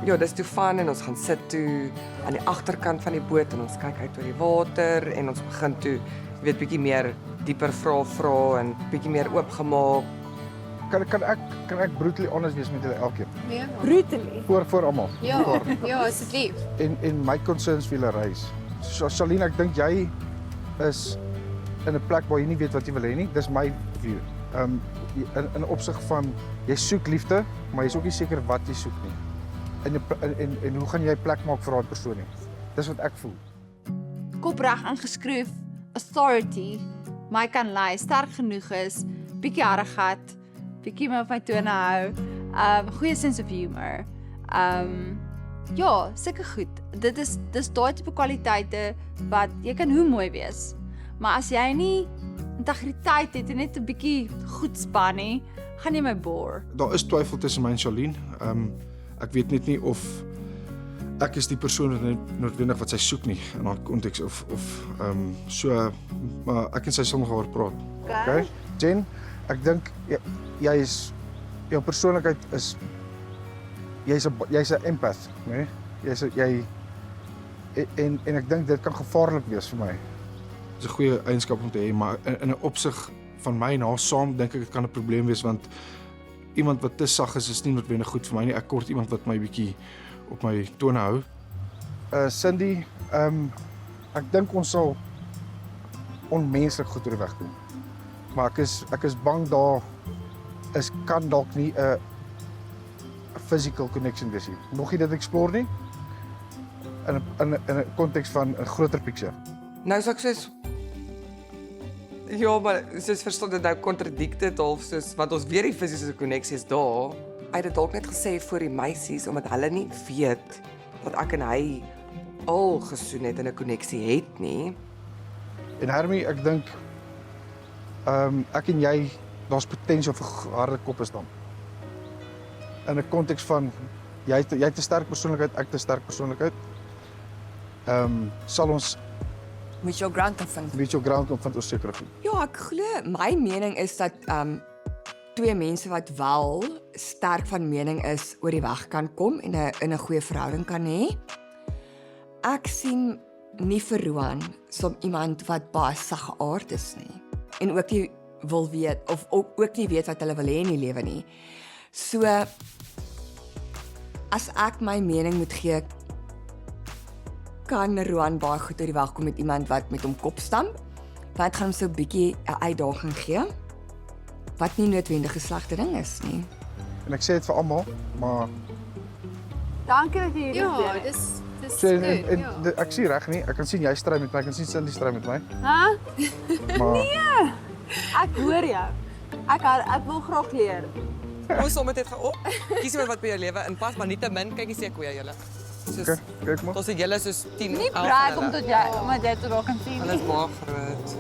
ja, dis toe van en ons gaan sit toe aan die agterkant van die boot en ons kyk uit oor die water en ons begin toe, jy weet, bietjie meer dieper vra en bietjie meer oopgemaak. Kan ek brutally honest wees met julle elkeen? Ja. Brutally. Voor almal. Ja, ja, asseblief. En my concerns vir julle reis. So Charlene, ek dink jy is in 'n plek waar jy nie weet wat jy wil hê nie. Dis my view. In opsig van jy soek liefde, maar jy's ook nie seker wat jy soek nie. En hoe gaan jy plek maak vir daai persoon nie? Dis wat ek voel. Kopreg ingeskryf, authority, my kan lei, sterk genoeg is, bietjie harigheid, bietjie my op my tone hou, goeie sense of humor. Ja, sulke goed. Dis daai tipe kwaliteite wat jy kan hoe mooi wees. Maar as jy nie integriteit het en net 'n bietjie goed span nie, gaan jy my bore. Daar is twyfel tussen my en Charlene. Ek weet net nie of ek is die persoon wat noodwendig wat sy soek nie in haar konteks of so, maar ek en sy sal nog oor praat. Okay? Jen, ek dink jy is jou persoonlikheid is jy's 'n empath, né? En ek dink dit kan gevaarlik wees vir my. Dis 'n goeie eienskap om te hê, maar in 'n opsig van my en haar saam dink ek dit kan 'n probleem wees want iemand wat te sag is nie noodwendig goed vir my nie. Ek kort iemand wat my bietjie op my tone hou. Cindy, ek dink ons sal onmenslik goed oor die weg kom. Maar ek is bang daar kan dalk nie 'n physical connection wees hier. Nog nie dit explore nie. In 'n konteks van 'n groter picture. Nou sê ek soos ja, maar soos verstaan dit nou kontradikte half soos want ons weer die fisiese koneksie is daar. Hy het dit dalk net gesê vir die meisies omdat hulle nie weet dat ek en hy al gesoen het en 'n koneksie het nie. En Hermie, ek dink ek en jy, daar's potensiaal vir harde koppe staan. In 'n konteks van jy het 'n sterk persoonlikheid, ek het 'n sterk persoonlikheid. Sal ons mutual ground kan vind. mutual ground kan vind ons seker goed. Ja, ek glo my mening is dat twee mense wat wel sterk van mening is oor die weg kan kom en in 'n goeie verhouding kan hê. Ek sien nie vir Roan som iemand wat baie sagaard is nie en ook nie wil weet of ook nie weet wat hulle wil hê in die lewe nie. So as ek my mening moet gee, kan Roan baie goed oor die weg kom met iemand wat met hom kop stamp. Wat gaan hom so 'n bietjie 'n uitdaging gee wat nie noodwendig 'n slegte ding is nie. En ek sê dit vir almal, maar Dankie dat jy hier Ja, is. dis so, goed. Ja. ek sien reg nie. Ek kan sien jy stry met my, ek kan sien Cindy stry met my. Hæ? Maar Ek hoor jou. Ek wil graag leer. Ons som dit gaan op. Kies iemand wat by jou lewe inpas, maar nie te min, kyk eens hoe julle. Soos kyk maar. ons het julle soos 10, Nie 11 braai van om hulle. tot jy omdat jy dit ook kan sien. Hulle is baie groot.